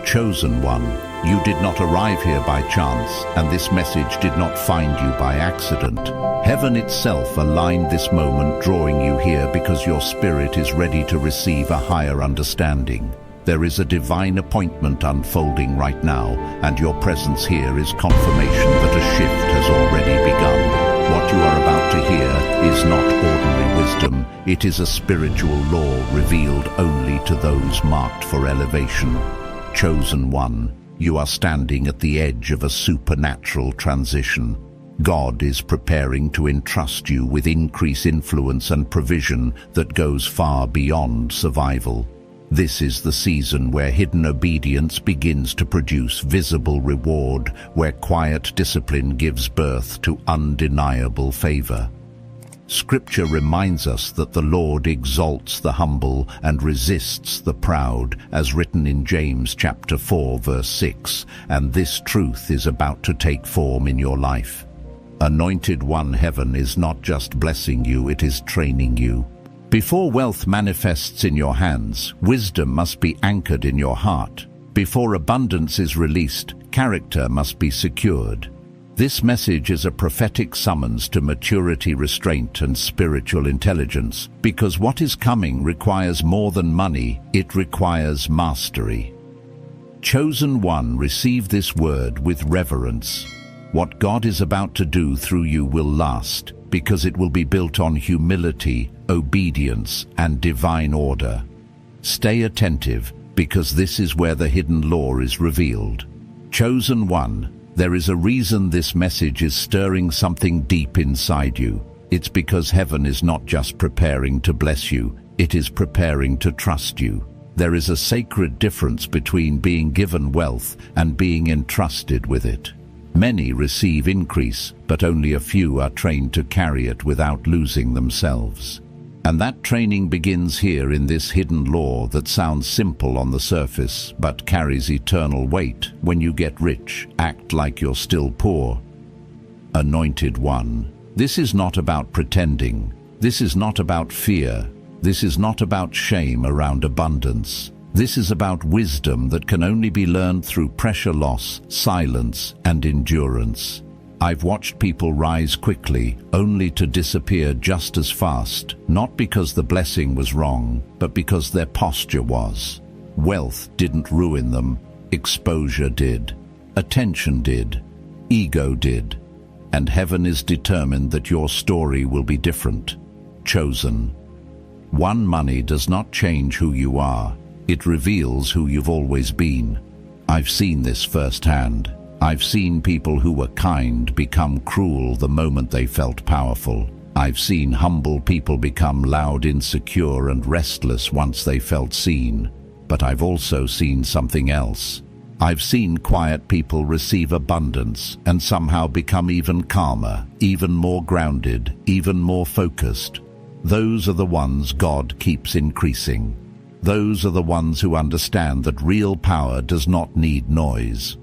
Chosen one, you did not arrive here by chance, and this message did not find you by accident. Heaven itself aligned this moment, drawing you here because your spirit is ready to receive a higher understanding. There is a divine appointment unfolding right now, and your presence here is confirmation that a shift has already begun. What you are about to hear is not ordinary wisdom. It is a spiritual law revealed only to those marked for elevation. Chosen one, you are standing at the edge of a supernatural transition. God is preparing to entrust you with increased influence and provision that goes far beyond survival. This is the season where hidden obedience begins to produce visible reward, where quiet discipline gives birth to undeniable favor. Scripture reminds us that the Lord exalts the humble and resists the proud, as written in James chapter 4, verse 6, and this truth is about to take form in your life. Anointed One, heaven is not just blessing you, it is training you. Before wealth manifests in your hands, wisdom must be anchored in your heart. Before abundance is released, character must be secured. This message is a prophetic summons to maturity, restraint, and spiritual intelligence, because what is coming requires more than money, it requires mastery. Chosen one, receive this word with reverence. What God is about to do through you will last, because it will be built on humility, obedience, and divine order. Stay attentive, because this is where the hidden law is revealed. Chosen one, there is a reason this message is stirring something deep inside you. It's because heaven is not just preparing to bless you, it is preparing to trust you. There is a sacred difference between being given wealth and being entrusted with it. Many receive increase, but only a few are trained to carry it without losing themselves. And that training begins here in this hidden law that sounds simple on the surface, but carries eternal weight. When you get rich, act like you're still poor. Anointed one, this is not about pretending. This is not about fear. This is not about shame around abundance. This is about wisdom that can only be learned through pressure loss, silence, and endurance. I've watched people rise quickly, only to disappear just as fast, not because the blessing was wrong, but because their posture was. Wealth didn't ruin them, exposure did, attention did, ego did, and heaven is determined that your story will be different. Chosen one, money does not change who you are, it reveals who you've always been. I've seen this firsthand. I've seen people who were kind become cruel the moment they felt powerful. I've seen humble people become loud, insecure, and restless once they felt seen. But I've also seen something else. I've seen quiet people receive abundance and somehow become even calmer, even more grounded, even more focused. Those are the ones God keeps increasing. Those are the ones who understand that real power does not need noise.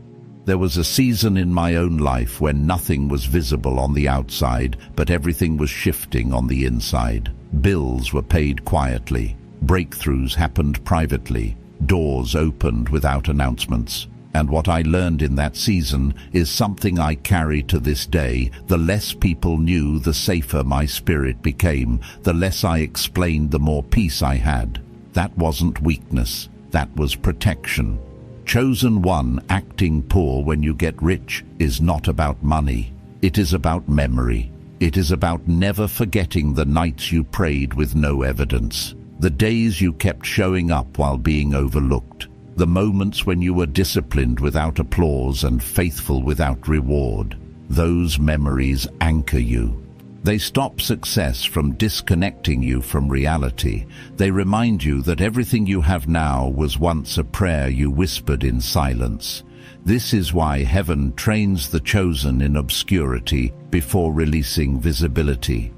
There was a season in my own life when nothing was visible on the outside, but everything was shifting on the inside. Bills were paid quietly. Breakthroughs happened privately. Doors opened without announcements. And what I learned in that season is something I carry to this day. The less people knew, the safer my spirit became. The less I explained, the more peace I had. That wasn't weakness. That was protection. Chosen one, acting poor when you get rich is not about money. It is about memory. It is about never forgetting the nights you prayed with no evidence, the days you kept showing up while being overlooked, the moments when you were disciplined without applause and faithful without reward. Those memories anchor you. They stop success from disconnecting you from reality. They remind you that everything you have now was once a prayer you whispered in silence. This is why heaven trains the chosen in obscurity before releasing visibility.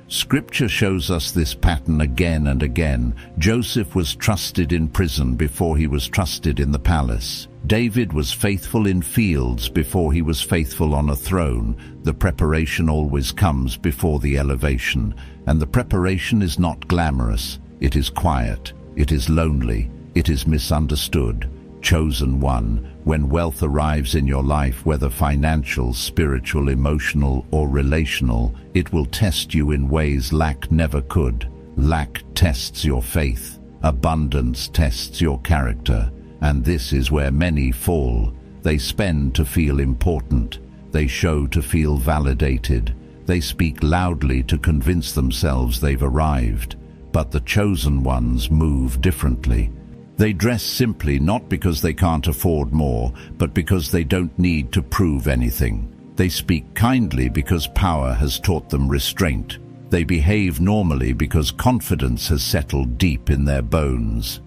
Scripture shows us this pattern again and again. Joseph was trusted in prison before he was trusted in the palace. David was faithful in fields before he was faithful on a throne. The preparation always comes before the elevation, and the preparation is not glamorous. It is quiet, it is lonely, it is misunderstood. Chosen one, when wealth arrives in your life, whether financial, spiritual, emotional, or relational, it will test you in ways lack never could. Lack tests your faith. Abundance tests your character. And this is where many fall. They spend to feel important. They show to feel validated. They speak loudly to convince themselves they've arrived. But the chosen ones move differently. They dress simply not because they can't afford more, but because they don't need to prove anything. They speak kindly because power has taught them restraint. They behave normally because confidence has settled deep in their bones.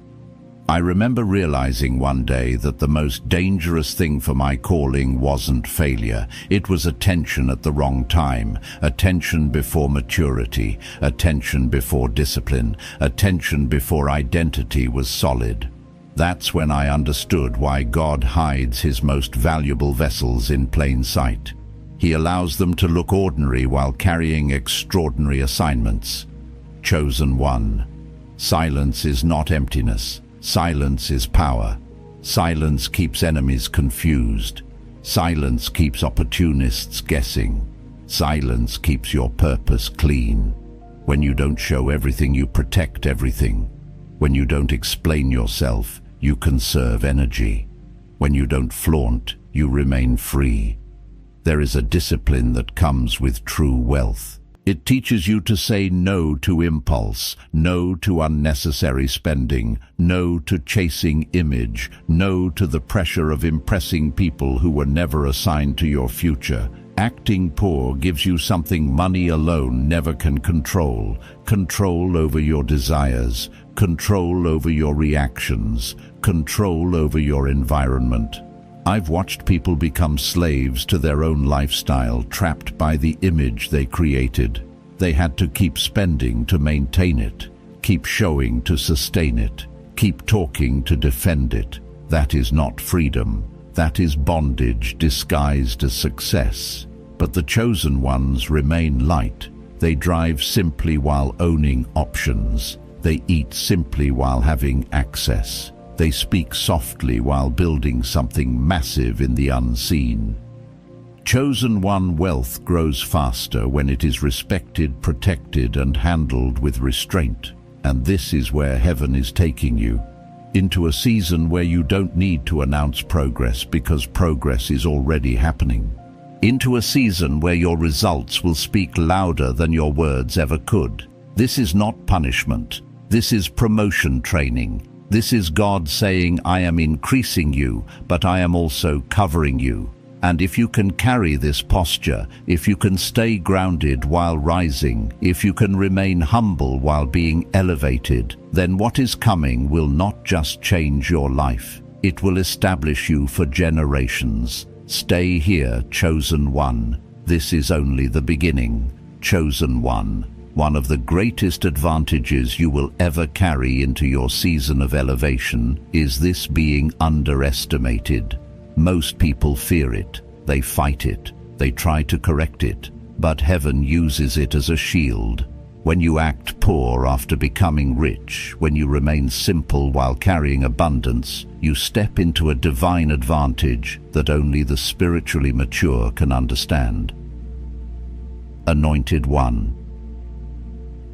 I remember realizing one day that the most dangerous thing for my calling wasn't failure. It was attention at the wrong time, attention before maturity, attention before discipline, attention before identity was solid. That's when I understood why God hides his most valuable vessels in plain sight. He allows them to look ordinary while carrying extraordinary assignments. Chosen one. Silence is not emptiness. Silence is power. Silence keeps enemies confused. Silence keeps opportunists guessing. Silence keeps your purpose clean. When you don't show everything, you protect everything. When you don't explain yourself, you conserve energy. When you don't flaunt, you remain free. There is a discipline that comes with true wealth. It teaches you to say no to impulse, no to unnecessary spending, no to chasing image, no to the pressure of impressing people who were never assigned to your future. Acting poor gives you something money alone never can control. Control over your desires, control over your reactions, control over your environment. I've watched people become slaves to their own lifestyle, trapped by the image they created. They had to keep spending to maintain it, keep showing to sustain it, keep talking to defend it. That is not freedom. That is bondage disguised as success. But the chosen ones remain light. They drive simply while owning options. They eat simply while having access. They speak softly while building something massive in the unseen. Chosen one wealth grows faster when it is respected, protected, and handled with restraint. And this is where heaven is taking you. Into a season where you don't need to announce progress because progress is already happening. Into a season where your results will speak louder than your words ever could. This is not punishment. This is promotion training. This is God saying, I am increasing you, but I am also covering you. And if you can carry this posture, if you can stay grounded while rising, if you can remain humble while being elevated, then what is coming will not just change your life. It will establish you for generations. Stay here, chosen one. This is only the beginning. Chosen one. One of the greatest advantages you will ever carry into your season of elevation is this being underestimated. Most people fear it, they fight it, they try to correct it, but heaven uses it as a shield. When you act poor after becoming rich, when you remain simple while carrying abundance, you step into a divine advantage that only the spiritually mature can understand. Anointed one.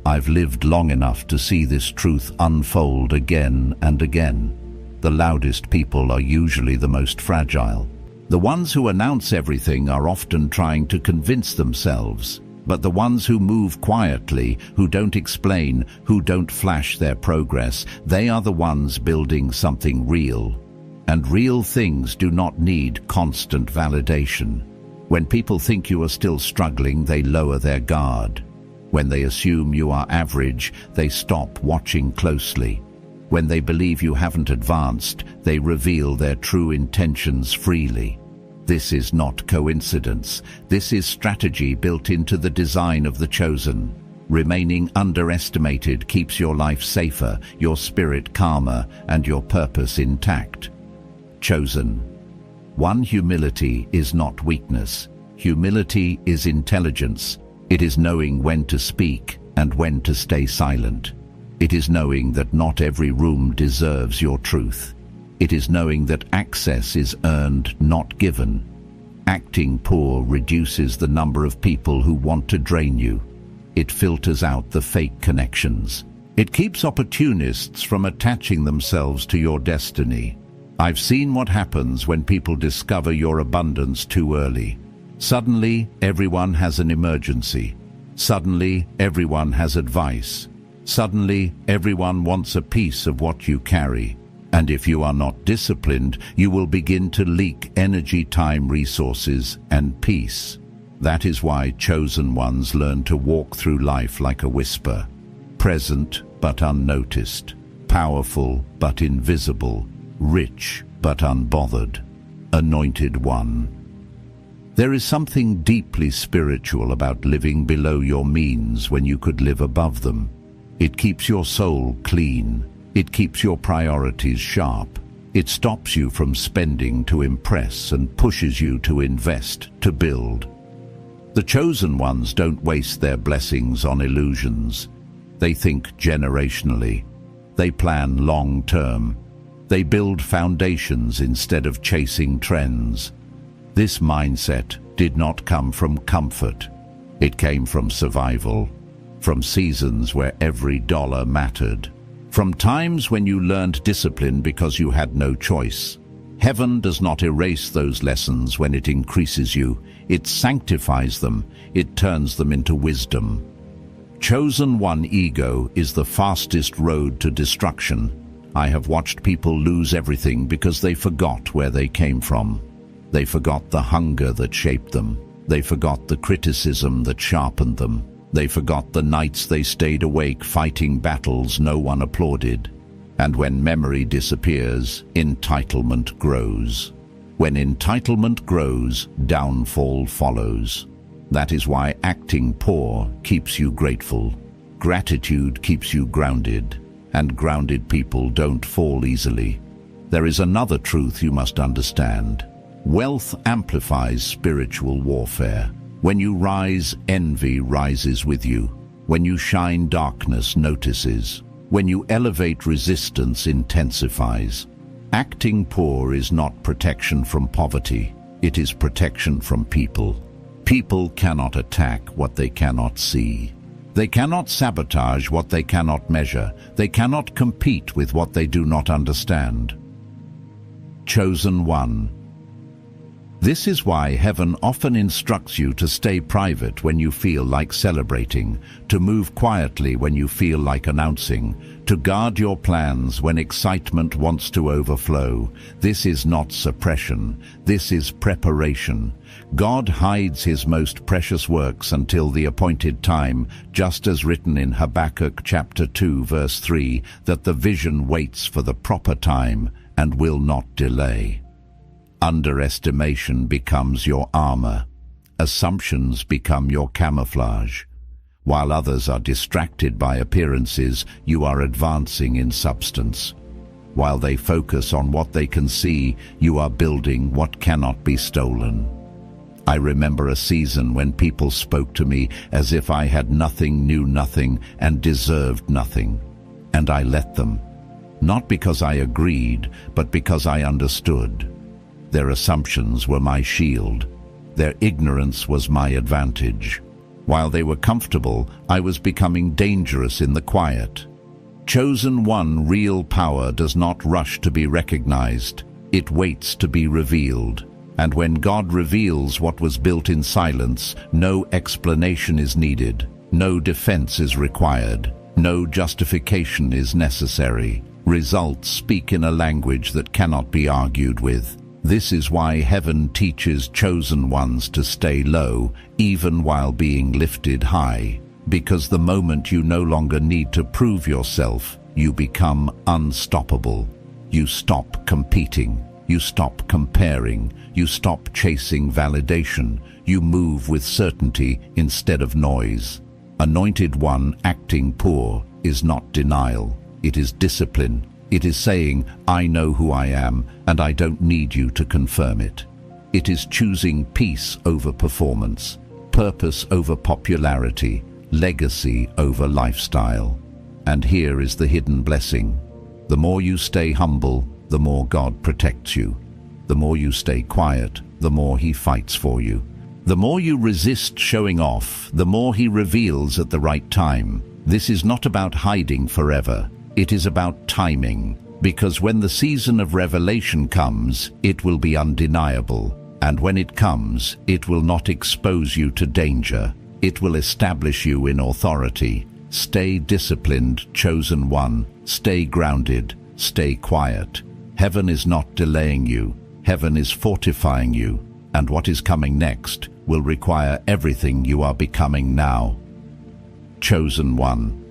I've lived long enough to see this truth unfold again and again. The loudest people are usually the most fragile. The ones who announce everything are often trying to convince themselves. But the ones who move quietly, who don't explain, who don't flash their progress, they are the ones building something real. And real things do not need constant validation. When people think you are still struggling, they lower their guard. When they assume you are average, they stop watching closely. When they believe you haven't advanced, they reveal their true intentions freely. This is not coincidence. This is strategy built into the design of the chosen. Remaining underestimated keeps your life safer, your spirit calmer, and your purpose intact. Chosen. One, humility is not weakness. Humility is intelligence. It is knowing when to speak and when to stay silent. It is knowing that not every room deserves your truth. It is knowing that access is earned, not given. Acting poor reduces the number of people who want to drain you. It filters out the fake connections. It keeps opportunists from attaching themselves to your destiny. I've seen what happens when people discover your abundance too early. Suddenly, everyone has an emergency. Suddenly, everyone has advice. Suddenly, everyone wants a piece of what you carry. And if you are not disciplined, you will begin to leak energy, time, resources, and peace. That is why chosen ones learn to walk through life like a whisper, present but unnoticed, powerful but invisible, rich but unbothered, anointed one. There is something deeply spiritual about living below your means when you could live above them. It keeps your soul clean. It keeps your priorities sharp. It stops you from spending to impress and pushes you to invest, to build. The chosen ones don't waste their blessings on illusions. They think generationally. They plan long-term. They build foundations instead of chasing trends. This mindset did not come from comfort. It came from survival, from seasons where every dollar mattered, from times when you learned discipline because you had no choice. Heaven does not erase those lessons when it increases you. It sanctifies them. It turns them into wisdom. Chosen one ego is the fastest road to destruction. I have watched people lose everything because they forgot where they came from. They forgot the hunger that shaped them. They forgot the criticism that sharpened them. They forgot the nights they stayed awake fighting battles no one applauded. And when memory disappears, entitlement grows. When entitlement grows, downfall follows. That is why acting poor keeps you grateful. Gratitude keeps you grounded, and grounded people don't fall easily. There is another truth you must understand. Wealth amplifies spiritual warfare. When you rise, envy rises with you. When you shine, darkness notices. When you elevate, resistance intensifies. Acting poor is not protection from poverty. It is protection from people. People cannot attack what they cannot see. They cannot sabotage what they cannot measure. They cannot compete with what they do not understand. Chosen one. This is why heaven often instructs you to stay private when you feel like celebrating, to move quietly when you feel like announcing, to guard your plans when excitement wants to overflow. This is not suppression. This is preparation. God hides his most precious works until the appointed time, just as written in Habakkuk chapter 2 verse 3, that the vision waits for the proper time and will not delay. Underestimation becomes your armor. Assumptions become your camouflage. While others are distracted by appearances, you are advancing in substance. While they focus on what they can see, you are building what cannot be stolen. I remember a season when people spoke to me as if I had nothing, knew nothing, and deserved nothing. And I let them. Not because I agreed, but because I understood. Their assumptions were my shield. Their ignorance was my advantage. While they were comfortable, I was becoming dangerous in the quiet. Chosen one, real power does not rush to be recognized. It waits to be revealed. And when God reveals what was built in silence, no explanation is needed. No defense is required. No justification is necessary. Results speak in a language that cannot be argued with. This is why heaven teaches chosen ones to stay low, even while being lifted high. Because the moment you no longer need to prove yourself, you become unstoppable. You stop competing. You stop comparing. You stop chasing validation. You move with certainty instead of noise. Anointed one acting poor is not denial. It is discipline. It is saying, I know who I am, and I don't need you to confirm it. It is choosing peace over performance, purpose over popularity, legacy over lifestyle. And here is the hidden blessing. The more you stay humble, the more God protects you. The more you stay quiet, the more He fights for you. The more you resist showing off, the more He reveals at the right time. This is not about hiding forever. It is about timing, because when the season of revelation comes, it will be undeniable. And when it comes, it will not expose you to danger. It will establish you in authority. Stay disciplined, chosen one. Stay grounded. Stay quiet. Heaven is not delaying you. Heaven is fortifying you. And what is coming next will require everything you are becoming now. Chosen one.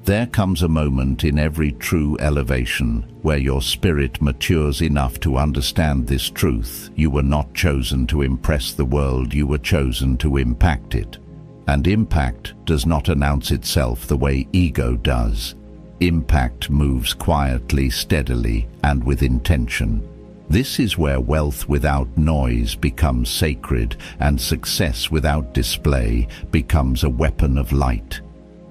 There comes a moment in every true elevation where your spirit matures enough to understand this truth. You were not chosen to impress the world, you were chosen to impact it. And impact does not announce itself the way ego does. Impact moves quietly, steadily, and with intention. This is where wealth without noise becomes sacred, and success without display becomes a weapon of light.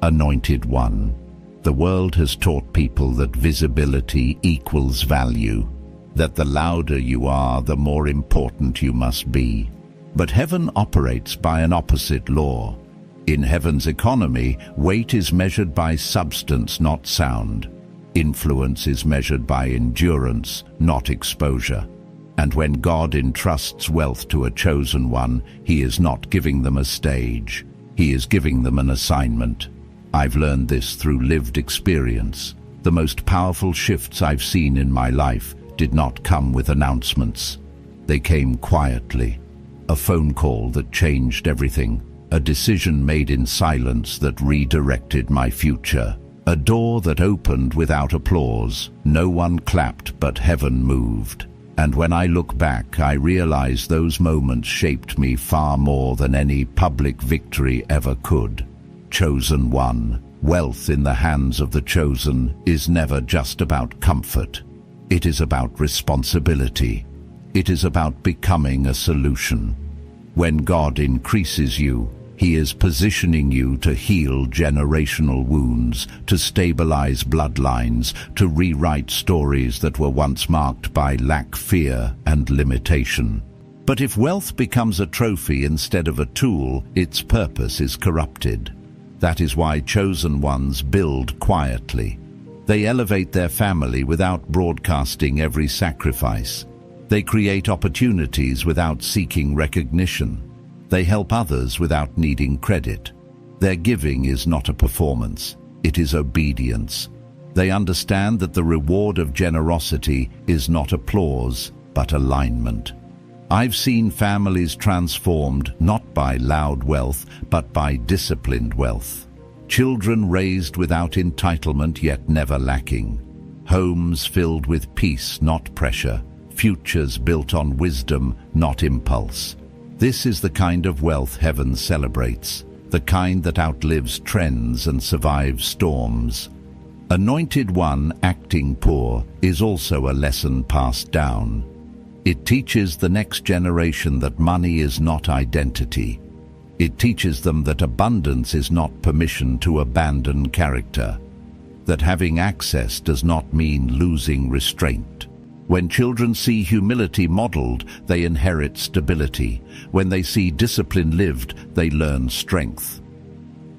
Anointed one. The world has taught people that visibility equals value, that the louder you are, the more important you must be. But heaven operates by an opposite law. In heaven's economy, weight is measured by substance, not sound. Influence is measured by endurance, not exposure. And when God entrusts wealth to a chosen one, He is not giving them a stage. He is giving them an assignment. I've learned this through lived experience. The most powerful shifts I've seen in my life did not come with announcements. They came quietly. A phone call that changed everything. A decision made in silence that redirected my future. A door that opened without applause. No one clapped, but heaven moved. And when I look back, I realize those moments shaped me far more than any public victory ever could. Chosen one. Wealth in the hands of the chosen is never just about comfort. It is about responsibility. It is about becoming a solution. When God increases you, He is positioning you to heal generational wounds, to stabilize bloodlines, to rewrite stories that were once marked by lack, fear, and limitation. But if wealth becomes a trophy instead of a tool, its purpose is corrupted. That is why chosen ones build quietly. They elevate their family without broadcasting every sacrifice. They create opportunities without seeking recognition. They help others without needing credit. Their giving is not a performance, it is obedience. They understand that the reward of generosity is not applause, but alignment. I've seen families transformed not by loud wealth, but by disciplined wealth. Children raised without entitlement yet never lacking. Homes filled with peace, not pressure. Futures built on wisdom, not impulse. This is the kind of wealth heaven celebrates, the kind that outlives trends and survives storms. Anointed one acting poor is also a lesson passed down. It teaches the next generation that money is not identity. It teaches them that abundance is not permission to abandon character, that having access does not mean losing restraint. When children see humility modeled, they inherit stability. When they see discipline lived, they learn strength.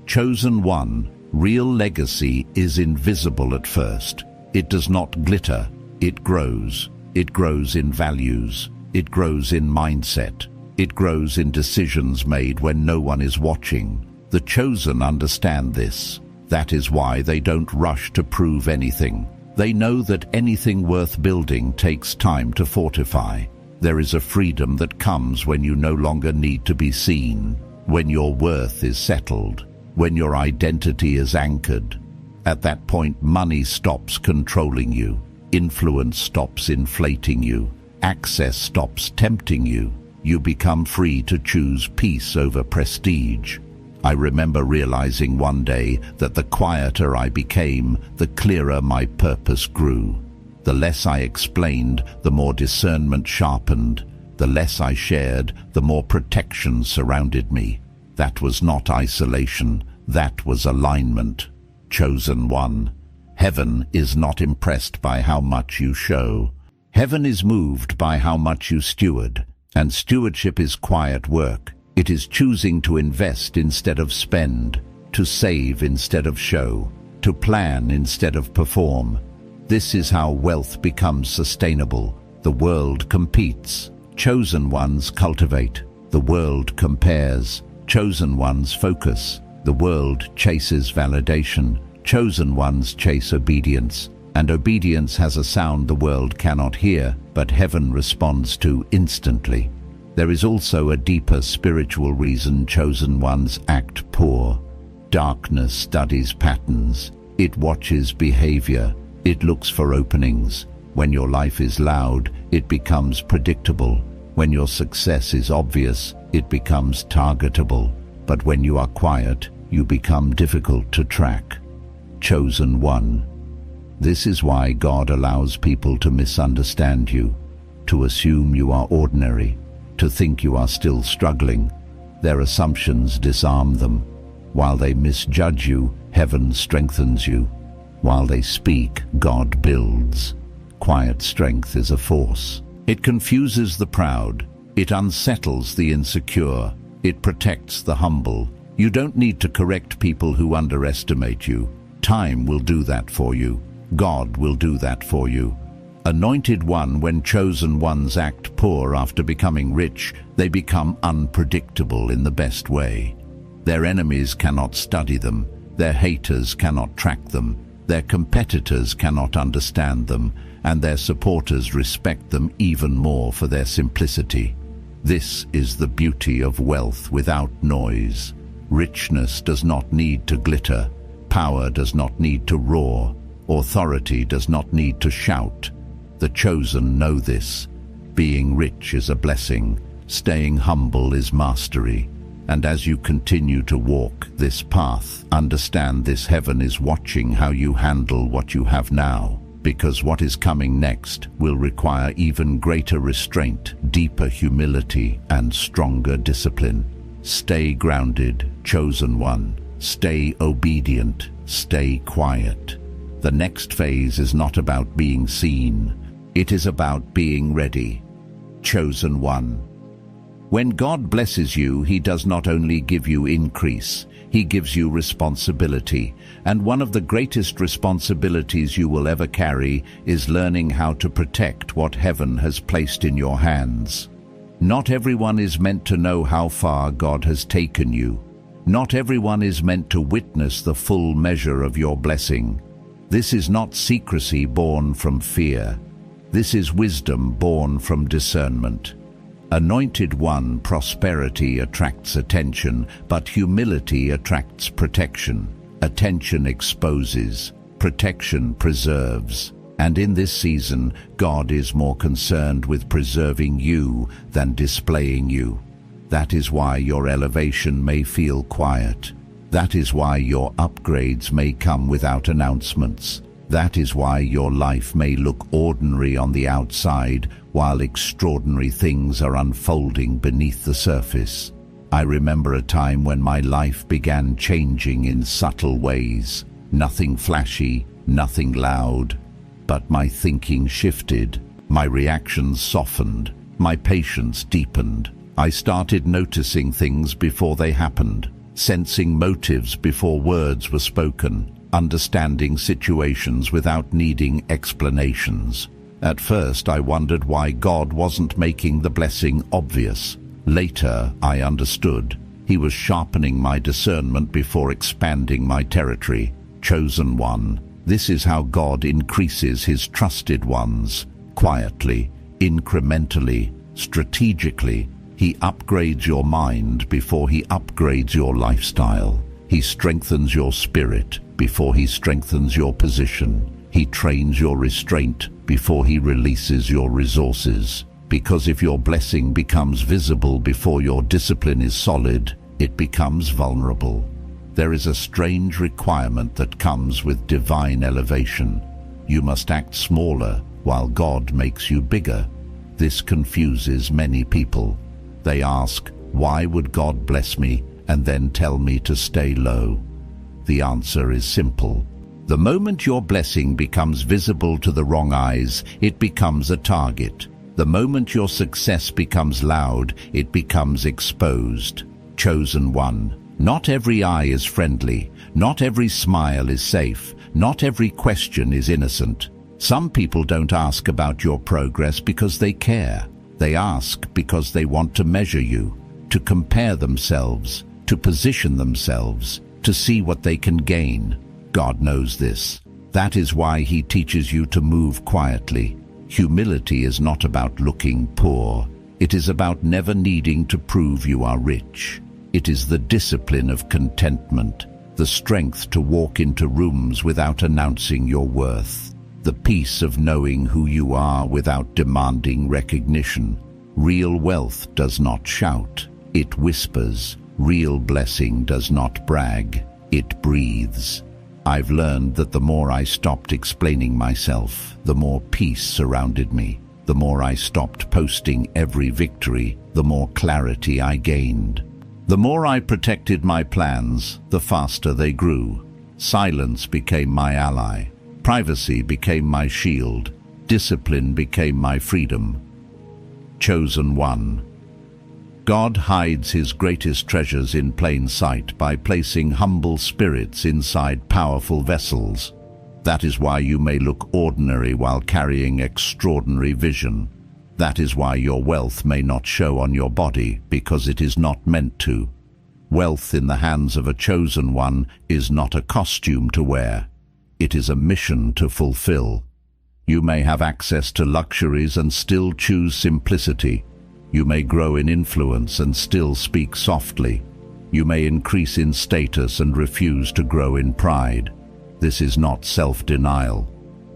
Chosen one, real legacy is invisible at first. It does not glitter, it grows. It grows in values. It grows in mindset. It grows in decisions made when no one is watching. The chosen understand this. That is why they don't rush to prove anything. They know that anything worth building takes time to fortify. There is a freedom that comes when you no longer need to be seen, when your worth is settled, when your identity is anchored. At that point, money stops controlling you. Influence stops inflating you. Access stops tempting you. You become free to choose peace over prestige. I remember realizing one day that the quieter I became, the clearer my purpose grew. The less I explained, the more discernment sharpened. The less I shared, the more protection surrounded me. That was not isolation, that was alignment. Chosen one. Heaven is not impressed by how much you show. Heaven is moved by how much you steward, and stewardship is quiet work. It is choosing to invest instead of spend, to save instead of show, to plan instead of perform. This is how wealth becomes sustainable. The world competes. Chosen ones cultivate. The world compares. Chosen ones focus. The world chases validation. Chosen ones chase obedience. And obedience has a sound the world cannot hear, but heaven responds to instantly. There is also a deeper spiritual reason chosen ones act poor. Darkness studies patterns. It watches behavior. It looks for openings. When your life is loud, it becomes predictable. When your success is obvious, it becomes targetable. But when you are quiet, you become difficult to track. Chosen one. This is why God allows people to misunderstand you, to assume you are ordinary, to think you are still struggling. Their assumptions disarm them. While they misjudge you, heaven strengthens you. While they speak, God builds. Quiet strength is a force. It confuses the proud. It unsettles the insecure. It protects the humble. You don't need to correct people who underestimate you. Time will do that for you. God will do that for you. Anointed one, when chosen ones act poor after becoming rich, they become unpredictable in the best way. Their enemies cannot study them. Their haters cannot track them. Their competitors cannot understand them, and their supporters respect them even more for their simplicity. This is the beauty of wealth without noise. Richness does not need to glitter. Power does not need to roar. Authority does not need to shout. The chosen know this. Being rich is a blessing. Staying humble is mastery. And as you continue to walk this path, understand this: heaven is watching how you handle what you have now, because what is coming next will require even greater restraint, deeper humility, and stronger discipline. Stay grounded, chosen one. Stay obedient. Stay quiet. The next phase is not about being seen. It is about being ready. Chosen one. When God blesses you, He does not only give you increase, He gives you responsibility. And one of the greatest responsibilities you will ever carry is learning how to protect what heaven has placed in your hands. Not everyone is meant to know how far God has taken you. Not everyone is meant to witness the full measure of your blessing. This is not secrecy born from fear. This is wisdom born from discernment. Anointed one, prosperity attracts attention, but humility attracts protection. Attention exposes, protection preserves. And in this season, God is more concerned with preserving you than displaying you. That is why your elevation may feel quiet. That is why your upgrades may come without announcements. That is why your life may look ordinary on the outside, while extraordinary things are unfolding beneath the surface. I remember a time when my life began changing in subtle ways. Nothing flashy, nothing loud. But my thinking shifted. My reactions softened. My patience deepened. I started noticing things before they happened, sensing motives before words were spoken, understanding situations without needing explanations. At first, I wondered why God wasn't making the blessing obvious. Later, I understood. He was sharpening my discernment before expanding my territory. Chosen one. This is how God increases His trusted ones. Quietly, incrementally, strategically. He upgrades your mind before He upgrades your lifestyle. He strengthens your spirit before He strengthens your position. He trains your restraint before He releases your resources. Because if your blessing becomes visible before your discipline is solid, it becomes vulnerable. There is a strange requirement that comes with divine elevation. You must act smaller while God makes you bigger. This confuses many people. They ask, why would God bless me and then tell me to stay low? The answer is simple. The moment your blessing becomes visible to the wrong eyes, it becomes a target. The moment your success becomes loud, it becomes exposed. Chosen one. Not every eye is friendly. Not every smile is safe. Not every question is innocent. Some people don't ask about your progress because they care. They ask because they want to measure you, to compare themselves, to position themselves, to see what they can gain. God knows this. That is why He teaches you to move quietly. Humility is not about looking poor. It is about never needing to prove you are rich. It is the discipline of contentment, the strength to walk into rooms without announcing your worth, the peace of knowing who you are without demanding recognition. Real wealth does not shout, it whispers. Real blessing does not brag, it breathes. I've learned that the more I stopped explaining myself, the more peace surrounded me. The more I stopped posting every victory, the more clarity I gained. The more I protected my plans, the faster they grew. Silence became my ally. Privacy became my shield. Discipline became my freedom. Chosen one. God hides His greatest treasures in plain sight by placing humble spirits inside powerful vessels. That is why you may look ordinary while carrying extraordinary vision. That is why your wealth may not show on your body, because it is not meant to. Wealth in the hands of a chosen one is not a costume to wear. It is a mission to fulfill. You may have access to luxuries and still choose simplicity. You may grow in influence and still speak softly. You may increase in status and refuse to grow in pride. This is not self-denial.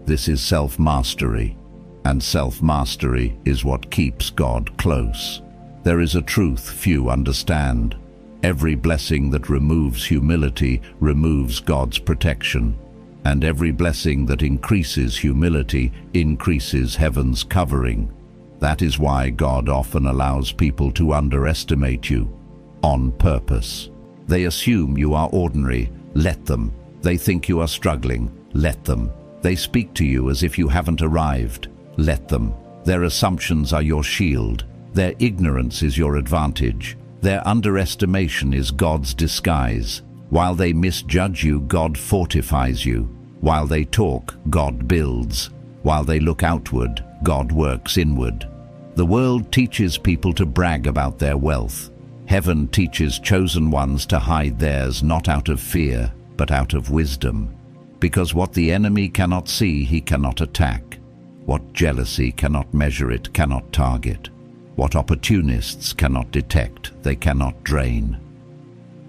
This is self-mastery. And self-mastery is what keeps God close. There is a truth few understand. Every blessing that removes humility removes God's protection. And every blessing that increases humility increases heaven's covering. That is why God often allows people to underestimate you, on purpose. They assume you are ordinary, let them. They think you are struggling, let them. They speak to you as if you haven't arrived, let them. Their assumptions are your shield. Their ignorance is your advantage. Their underestimation is God's disguise. While they misjudge you, God fortifies you. While they talk, God builds. While they look outward, God works inward. The world teaches people to brag about their wealth. Heaven teaches chosen ones to hide theirs not out of fear, but out of wisdom. Because what the enemy cannot see, he cannot attack. What jealousy cannot measure, it cannot target. What opportunists cannot detect, they cannot drain.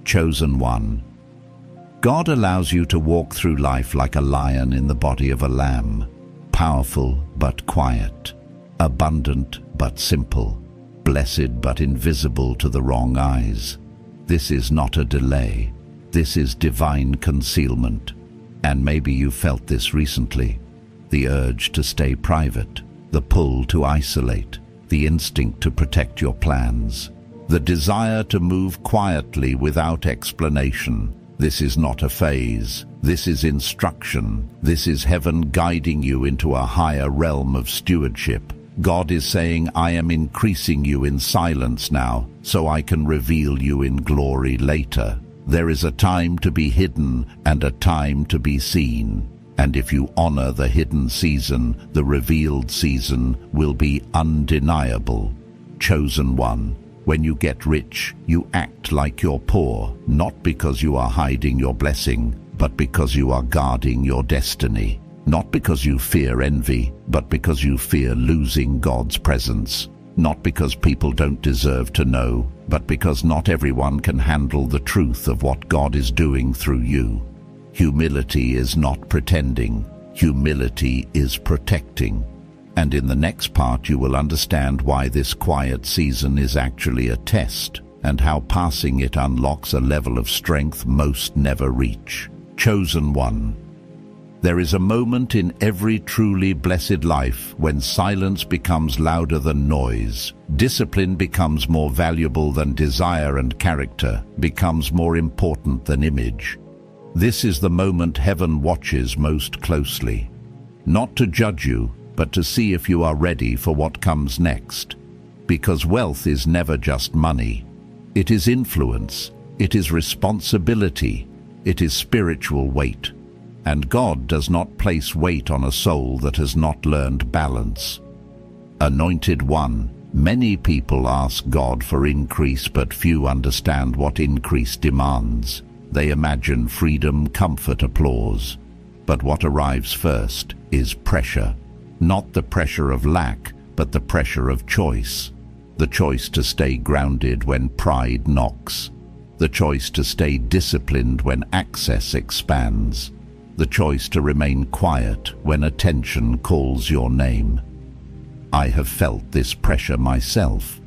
Chosen one. God allows you to walk through life like a lion in the body of a lamb. Powerful but quiet, abundant but simple, blessed but invisible to the wrong eyes. This is not a delay. This is divine concealment. And maybe you felt this recently. The urge to stay private, the pull to isolate, the instinct to protect your plans, the desire to move quietly without explanation. This is not a phase. This is instruction. This is heaven guiding you into a higher realm of stewardship. God is saying, I am increasing you in silence now, so I can reveal you in glory later. There is a time to be hidden and a time to be seen. And if you honor the hidden season, the revealed season will be undeniable. Chosen one. When you get rich, you act like you're poor, not because you are hiding your blessing, but because you are guarding your destiny. Not because you fear envy, but because you fear losing God's presence. Not because people don't deserve to know, but because not everyone can handle the truth of what God is doing through you. Humility is not pretending. Humility is protecting. And in the next part you will understand why this quiet season is actually a test, and how passing it unlocks a level of strength most never reach. Chosen one. There is a moment in every truly blessed life when silence becomes louder than noise, discipline becomes more valuable than desire, and character becomes more important than image. This is the moment heaven watches most closely. Not to judge you, but to see if you are ready for what comes next. Because wealth is never just money. It is influence, it is responsibility, it is spiritual weight. And God does not place weight on a soul that has not learned balance. Anointed one, many people ask God for increase, but few understand what increase demands. They imagine freedom, comfort, applause. But what arrives first is pressure. Not the pressure of lack, but the pressure of choice. The choice to stay grounded when pride knocks. The choice to stay disciplined when access expands. The choice to remain quiet when attention calls your name. I have felt this pressure myself.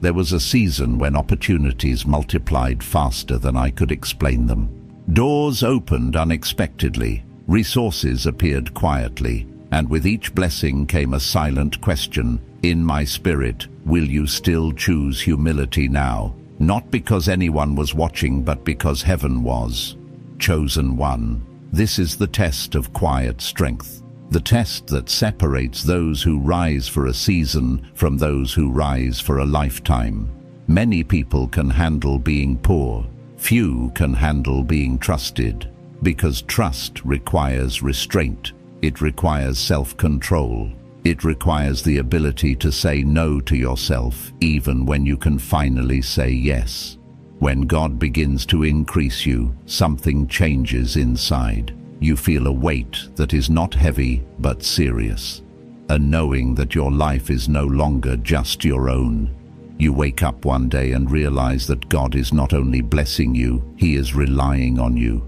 There was a season when opportunities multiplied faster than I could explain them. Doors opened unexpectedly, resources appeared quietly, and with each blessing came a silent question in my spirit: will you still choose humility now? Not because anyone was watching, but because heaven was. Chosen one. This is the test of quiet strength. The test that separates those who rise for a season from those who rise for a lifetime. Many people can handle being poor. Few can handle being trusted. Because trust requires restraint. It requires self-control. It requires the ability to say no to yourself, even when you can finally say yes. When God begins to increase you, something changes inside. You feel a weight that is not heavy but serious. A knowing that your life is no longer just your own. You wake up one day and realize that God is not only blessing you, He is relying on you,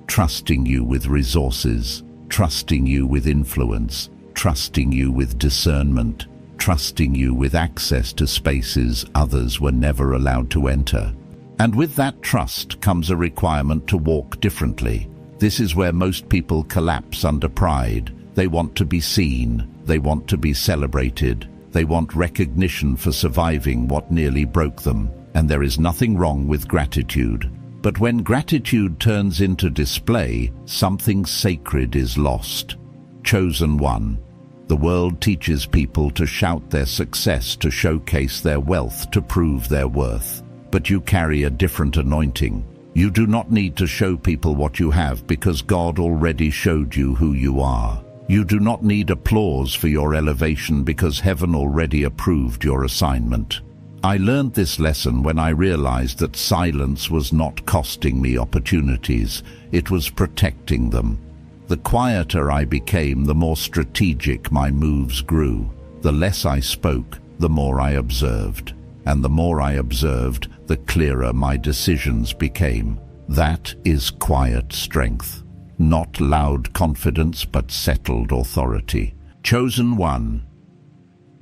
trusting you with resources, trusting you with influence, trusting you with discernment, trusting you with access to spaces others were never allowed to enter. And with that trust comes a requirement to walk differently. This is where most people collapse under pride. They want to be seen. They want to be celebrated. They want recognition for surviving what nearly broke them. And there is nothing wrong with gratitude. But when gratitude turns into display, something sacred is lost. Chosen one. The world teaches people to shout their success, to showcase their wealth, to prove their worth. But you carry a different anointing. You do not need to show people what you have because God already showed you who you are. You do not need applause for your elevation because heaven already approved your assignment. I learned this lesson when I realized that silence was not costing me opportunities, it was protecting them. The quieter I became, the more strategic my moves grew. The less I spoke, the more I observed. And the more I observed, the clearer my decisions became. That is quiet strength. Not loud confidence, but settled authority. Chosen one.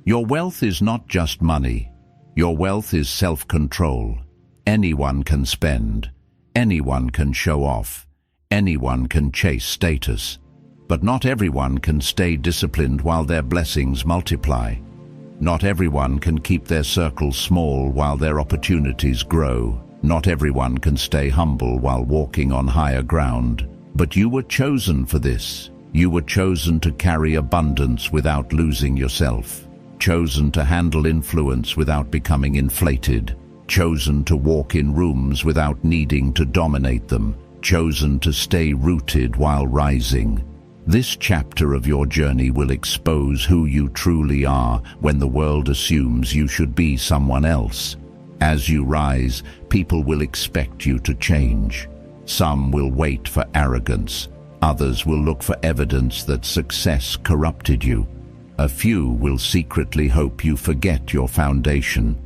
Your wealth is not just money. Your wealth is self-control. Anyone can spend. Anyone can show off. Anyone can chase status. But not everyone can stay disciplined while their blessings multiply. Not everyone can keep their circle small while their opportunities grow. Not everyone can stay humble while walking on higher ground. But you were chosen for this. You were chosen to carry abundance without losing yourself. Chosen to handle influence without becoming inflated. Chosen to walk in rooms without needing to dominate them. Chosen to stay rooted while rising. This chapter of your journey will expose who you truly are when the world assumes you should be someone else. As you rise, people will expect you to change. Some will wait for arrogance. Others will look for evidence that success corrupted you. A few will secretly hope you forget your foundation.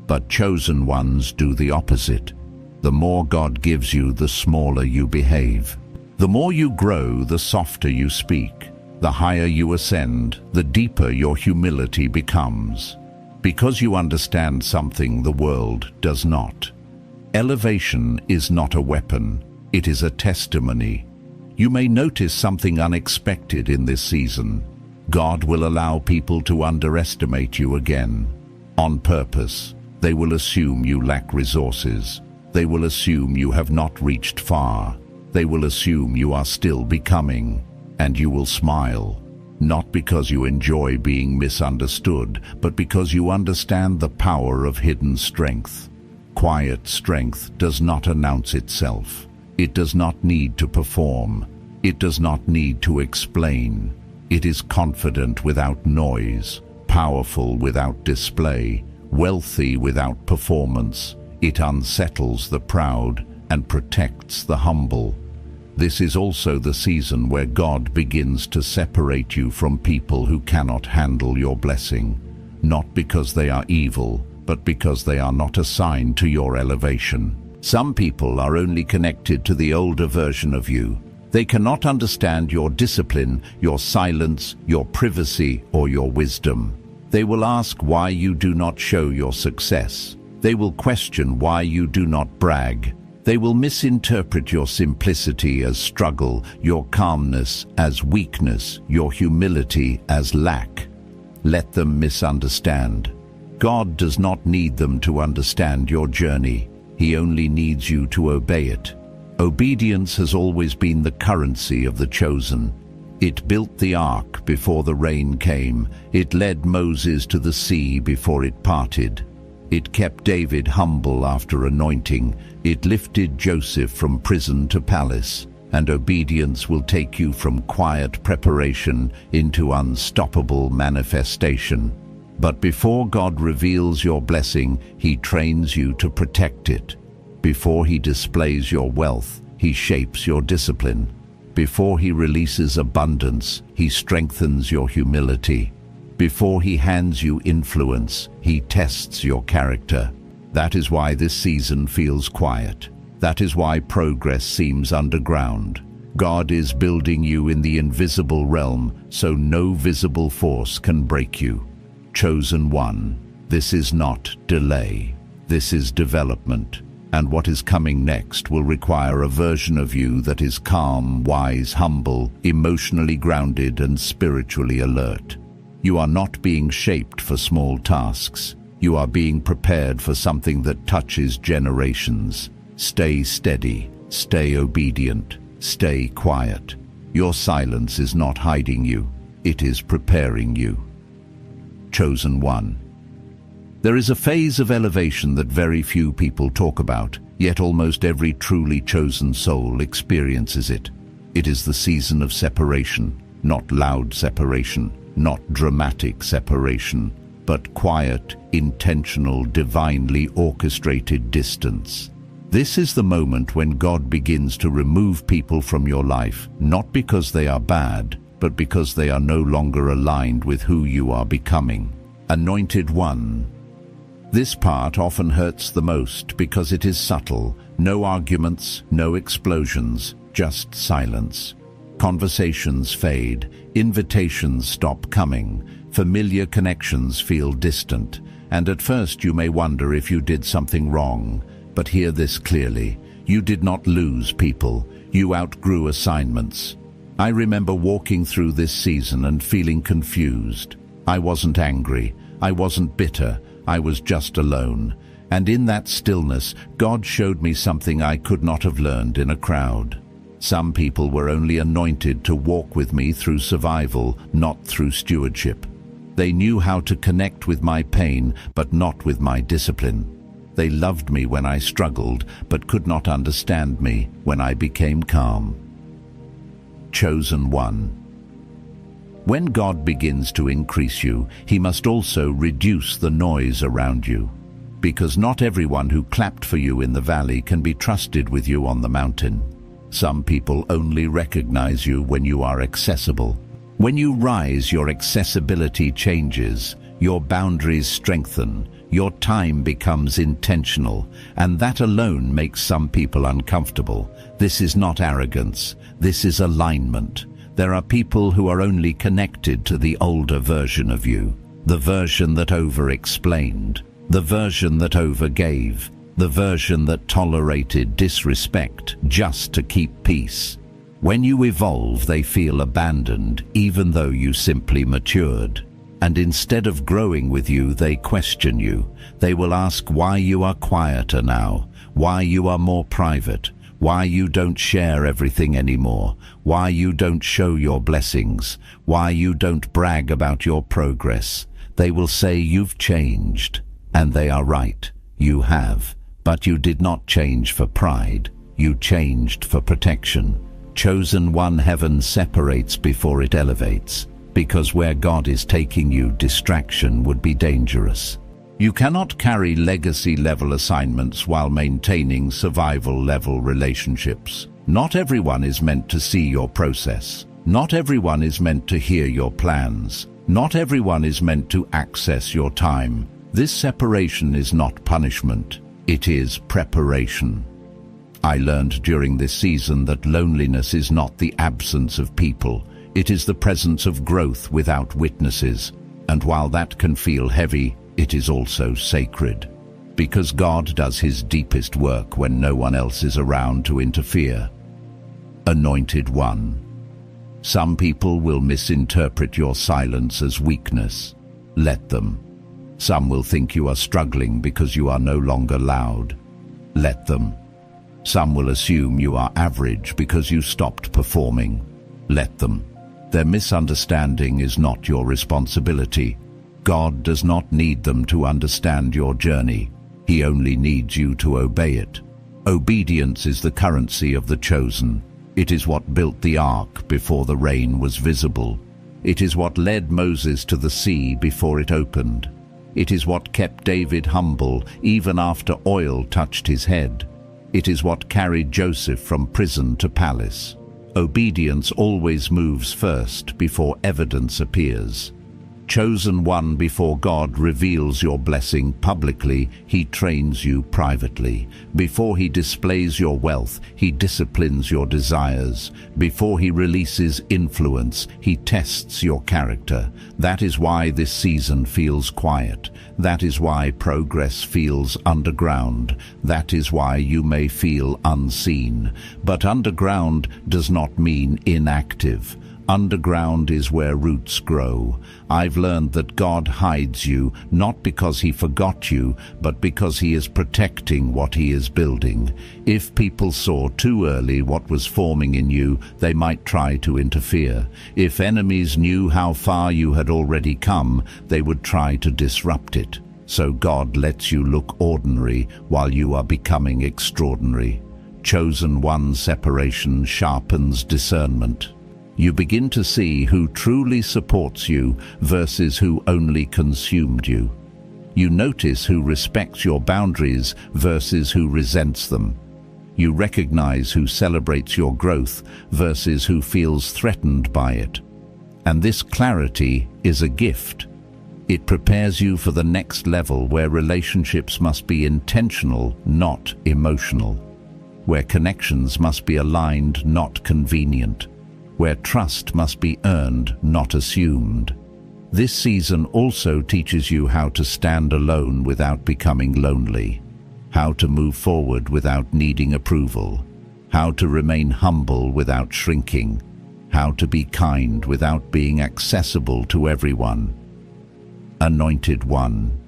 But chosen ones do the opposite. The more God gives you, the smaller you behave. The more you grow, the softer you speak. The higher you ascend, the deeper your humility becomes. Because you understand something the world does not. Elevation is not a weapon, it is a testimony. You may notice something unexpected in this season. God will allow people to underestimate you again. On purpose, they will assume you lack resources. They will assume you have not reached far. They will assume you are still becoming, and you will smile. Not because you enjoy being misunderstood, but because you understand the power of hidden strength. Quiet strength does not announce itself. It does not need to perform. It does not need to explain. It is confident without noise, powerful without display, wealthy without performance. It unsettles the proud and protects the humble. This is also the season where God begins to separate you from people who cannot handle your blessing, not because they are evil, but because they are not assigned to your elevation. Some people are only connected to the older version of you. They cannot understand your discipline, your silence, your privacy, or your wisdom. They will ask why you do not show your success. They will question why you do not brag. They will misinterpret your simplicity as struggle, your calmness as weakness, your humility as lack. Let them misunderstand. God does not need them to understand your journey. He only needs you to obey it. Obedience has always been the currency of the chosen. It built the ark before the rain came. It led Moses to the sea before it parted. It kept David humble after anointing. It lifted Joseph from prison to palace. And obedience will take you from quiet preparation into unstoppable manifestation. But before God reveals your blessing, He trains you to protect it. Before He displays your wealth, He shapes your discipline. Before He releases abundance, He strengthens your humility. Before He hands you influence, He tests your character. That is why this season feels quiet. That is why progress seems underground. God is building you in the invisible realm, so no visible force can break you. Chosen one, this is not delay. This is development. And what is coming next will require a version of you that is calm, wise, humble, emotionally grounded, and spiritually alert. You are not being shaped for small tasks. You are being prepared for something that touches generations. Stay steady, stay obedient, stay quiet. Your silence is not hiding you, it is preparing you. Chosen one. There is a phase of elevation that very few people talk about, yet almost every truly chosen soul experiences it. It is the season of separation, not loud separation, not dramatic separation, but quiet, intentional, divinely orchestrated distance. This is the moment when God begins to remove people from your life, not because they are bad, but because they are no longer aligned with who you are becoming. Anointed one. This part often hurts the most because it is subtle. No arguments, no explosions, just silence. Conversations fade, invitations stop coming, familiar connections feel distant, and at first you may wonder if you did something wrong. But hear this clearly. You did not lose people. You outgrew assignments. I remember walking through this season and feeling confused. I wasn't angry. I wasn't bitter. I was just alone. And in that stillness, God showed me something I could not have learned in a crowd. Some people were only anointed to walk with me through survival, not through stewardship. They knew how to connect with my pain, but not with my discipline. They loved me when I struggled, but could not understand me when I became calm. Chosen one. When God begins to increase you, He must also reduce the noise around you. Because not everyone who clapped for you in the valley can be trusted with you on the mountain. Some people only recognize you when you are accessible. When you rise, your accessibility changes, your boundaries strengthen, your time becomes intentional, and that alone makes some people uncomfortable. This is not arrogance, this is alignment. There are people who are only connected to the older version of you, the version that over-explained, the version that overgave, the version that tolerated disrespect just to keep peace. When you evolve, they feel abandoned, even though you simply matured. And instead of growing with you, they question you. They will ask why you are quieter now, why you are more private, why you don't share everything anymore, why you don't show your blessings, why you don't brag about your progress. They will say you've changed, and they are right, you have. But you did not change for pride, you changed for protection. Chosen one, heaven separates before it elevates, because where God is taking you, distraction would be dangerous. You cannot carry legacy-level assignments while maintaining survival-level relationships. Not everyone is meant to see your process. Not everyone is meant to hear your plans. Not everyone is meant to access your time. This separation is not punishment. It is preparation. I learned during this season that loneliness is not the absence of people. It is the presence of growth without witnesses. And while that can feel heavy, it is also sacred. Because God does his deepest work when no one else is around to interfere. Anointed one. Some people will misinterpret your silence as weakness. Let them. Some will think you are struggling because you are no longer loud. Let them. Some will assume you are average because you stopped performing. Let them. Their misunderstanding is not your responsibility. God does not need them to understand your journey. He only needs you to obey it. Obedience is the currency of the chosen. It is what built the ark before the rain was visible. It is what led Moses to the sea before it opened. It is what kept David humble even after oil touched his head. It is what carried Joseph from prison to palace. Obedience always moves first before evidence appears. Chosen one, before God reveals your blessing publicly, he trains you privately. Before he displays your wealth, he disciplines your desires. Before he releases influence, he tests your character. That is why this season feels quiet. That is why progress feels underground. That is why you may feel unseen. But underground does not mean inactive. Underground is where roots grow. I've learned that God hides you, not because he forgot you, but because he is protecting what he is building. If people saw too early what was forming in you, they might try to interfere. If enemies knew how far you had already come, they would try to disrupt it. So God lets you look ordinary while you are becoming extraordinary. Chosen one separation sharpens discernment. You begin to see who truly supports you versus who only consumed you. You notice who respects your boundaries versus who resents them. You recognize who celebrates your growth versus who feels threatened by it. And this clarity is a gift. It prepares you for the next level where relationships must be intentional, not emotional. Where connections must be aligned, not convenient. Where trust must be earned, not assumed. This season also teaches you how to stand alone without becoming lonely, how to move forward without needing approval, how to remain humble without shrinking, how to be kind without being accessible to everyone. Anointed one.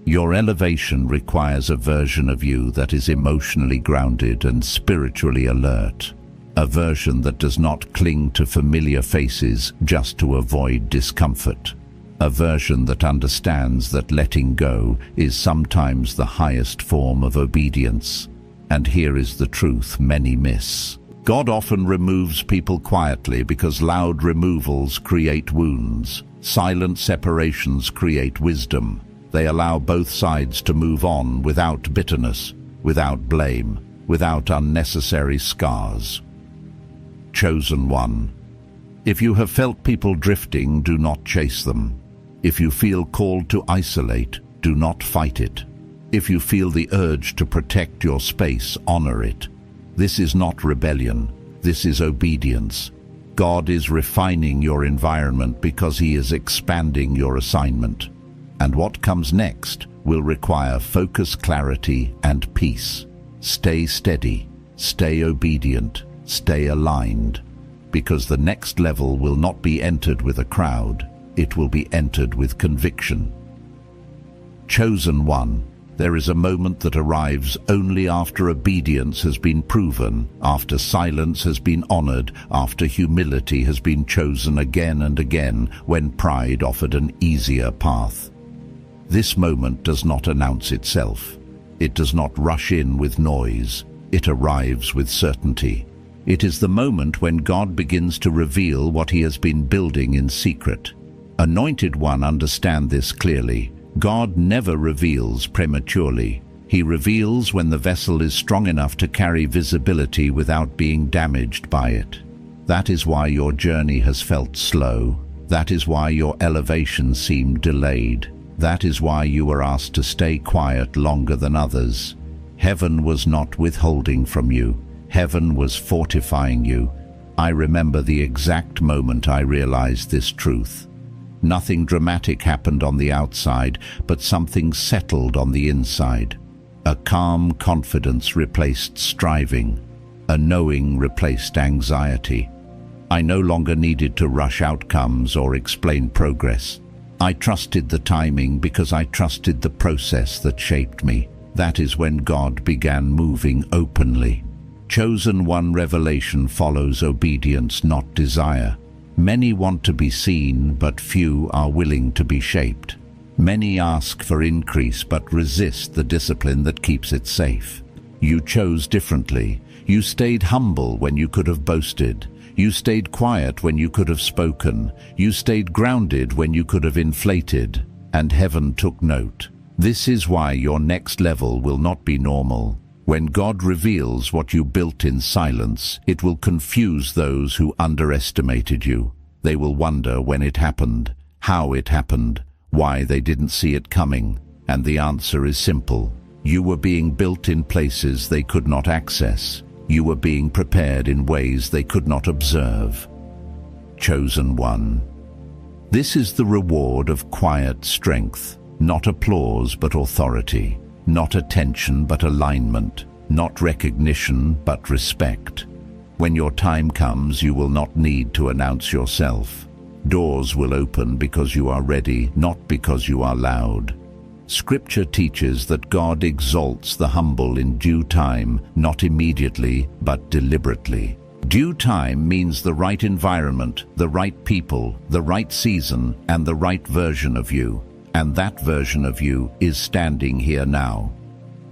Your elevation requires a version of you that is emotionally grounded and spiritually alert. A version that does not cling to familiar faces just to avoid discomfort. A version that understands that letting go is sometimes the highest form of obedience. And here is the truth many miss. God often removes people quietly because loud removals create wounds. Silent separations create wisdom. They allow both sides to move on without bitterness, without blame, without unnecessary scars. Chosen one. If you have felt people drifting, do not chase them. If you feel called to isolate, do not fight it. If you feel the urge to protect your space, honor it. This is not rebellion. This is obedience. God is refining your environment because he is expanding your assignment. And what comes next will require focus, clarity, and peace. Stay steady. Stay obedient. Stay aligned, because the next level will not be entered with a crowd, it will be entered with conviction. Chosen one, There is a moment that arrives only after obedience has been proven, after silence has been honored, after humility has been chosen again and again, when pride offered an easier path. This moment does not announce itself. It does not rush in with noise. It arrives with certainty. It is the moment when God begins to reveal what he has been building in secret. Anointed One, understand this clearly. God never reveals prematurely. He reveals when the vessel is strong enough to carry visibility without being damaged by it. That is why your journey has felt slow. That is why your elevation seemed delayed. That is why you were asked to stay quiet longer than others. Heaven was not withholding from you. Heaven was fortifying you. I remember the exact moment I realized this truth. Nothing dramatic happened on the outside, but something settled on the inside. A calm confidence replaced striving. A knowing replaced anxiety. I no longer needed to rush outcomes or explain progress. I trusted the timing because I trusted the process that shaped me. That is when God began moving openly. Chosen One revelation follows obedience, not desire. Many want to be seen, but few are willing to be shaped. Many ask for increase, but resist the discipline that keeps it safe. You chose differently. You stayed humble when you could have boasted. You stayed quiet when you could have spoken. You stayed grounded when you could have inflated. And heaven took note. This is why your next level will not be normal. When God reveals what you built in silence, it will confuse those who underestimated you. They will wonder when it happened, how it happened, why they didn't see it coming. And the answer is simple. You were being built in places they could not access. You were being prepared in ways they could not observe. Chosen One. This is the reward of quiet strength, not applause but authority. Not attention but alignment, not recognition but respect. When your time comes, you will not need to announce yourself. Doors will open because you are ready, not because you are loud. Scripture teaches that God exalts the humble in due time, not immediately, but deliberately. Due time means the right environment, the right people, the right season, and the right version of you. And that version of you is standing here now.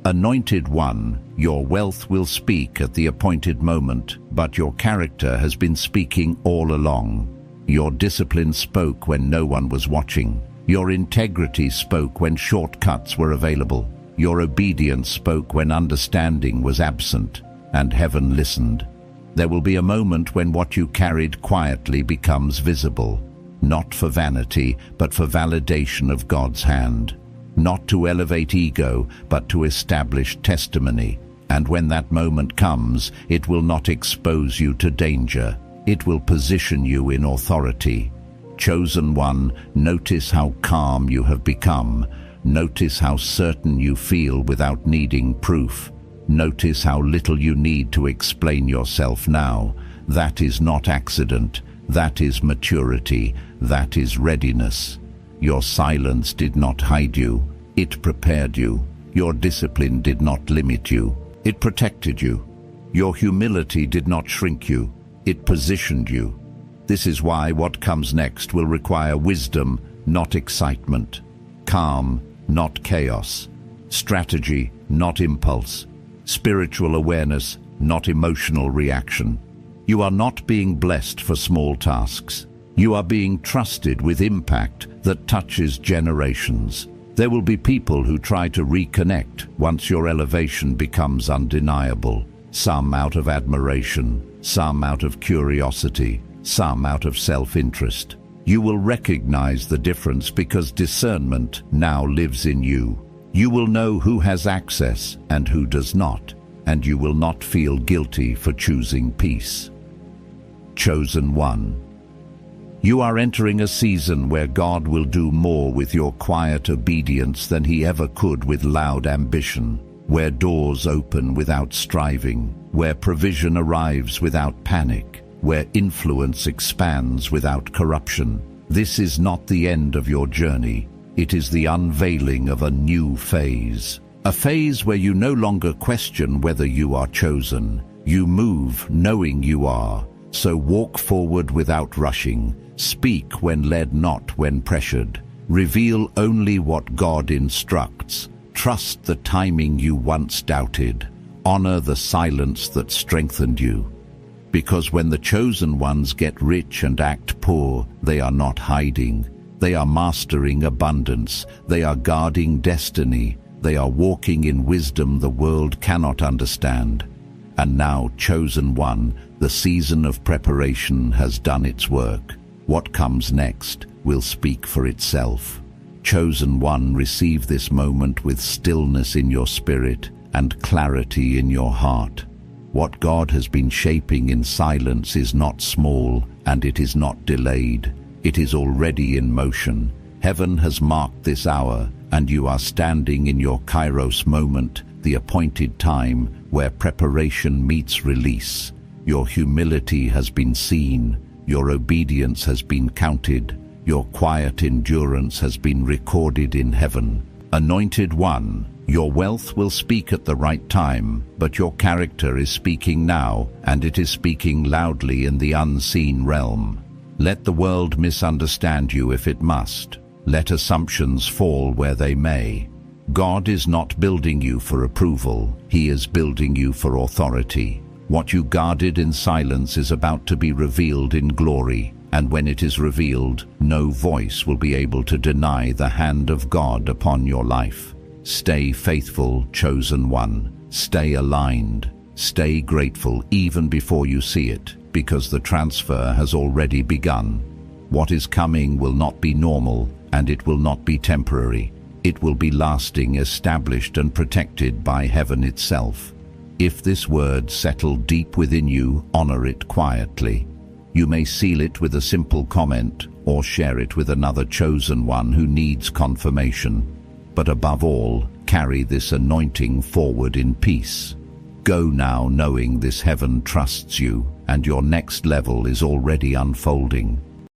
Anointed One, your wealth will speak at the appointed moment, but your character has been speaking all along. Your discipline spoke when no one was watching. Your integrity spoke when shortcuts were available. Your obedience spoke when understanding was absent, and heaven listened. There will be a moment when what you carried quietly becomes visible. Not for vanity, but for validation of God's hand. Not to elevate ego, but to establish testimony. And when that moment comes, it will not expose you to danger. It will position you in authority. Chosen One, notice how calm you have become. Notice how certain you feel without needing proof. Notice how little you need to explain yourself now. That is not accident. That is maturity. That is readiness. Your silence did not hide you. It prepared you. Your discipline did not limit you. It protected you. Your humility did not shrink you. It positioned you. This is why what comes next will require wisdom, not excitement. Calm, not chaos. Strategy, not impulse. Spiritual awareness, not emotional reaction. You are not being blessed for small tasks. You are being trusted with impact that touches generations. There will be people who try to reconnect once your elevation becomes undeniable. Some out of admiration, some out of curiosity, some out of self-interest. You will recognize the difference because discernment now lives in you. You will know who has access and who does not, and you will not feel guilty for choosing peace. Chosen One. You are entering a season where God will do more with your quiet obedience than he ever could with loud ambition, where doors open without striving, where provision arrives without panic, where influence expands without corruption. This is not the end of your journey. It is the unveiling of a new phase. A phase where you no longer question whether you are chosen. You move knowing you are. So walk forward without rushing. Speak when led, not when pressured. Reveal only what God instructs. Trust the timing you once doubted. Honor the silence that strengthened you. Because when the chosen ones get rich and act poor, they are not hiding. They are mastering abundance. They are guarding destiny. They are walking in wisdom the world cannot understand. And now, chosen one, the season of preparation has done its work. What comes next will speak for itself. Chosen one, receive this moment with stillness in your spirit and clarity in your heart. What God has been shaping in silence is not small, and it is not delayed. It is already in motion. Heaven has marked this hour, and you are standing in your Kairos moment, the appointed time where preparation meets release. Your humility has been seen. Your obedience has been counted. Your quiet endurance has been recorded in heaven. Anointed one, your wealth will speak at the right time, but your character is speaking now, and it is speaking loudly in the unseen realm. Let the world misunderstand you if it must. Let assumptions fall where they may. God is not building you for approval. He is building you for authority. What you guarded in silence is about to be revealed in glory, and when it is revealed, no voice will be able to deny the hand of God upon your life. Stay faithful, chosen one. Stay aligned. Stay grateful even before you see it, because the transfer has already begun. What is coming will not be normal, and it will not be temporary. It will be lasting, established and protected by heaven itself. If this word settled deep within you, honor it quietly. You may seal it with a simple comment or share it with another chosen one who needs confirmation. But above all, carry this anointing forward in peace. Go now knowing this heaven trusts you, and your next level is already unfolding.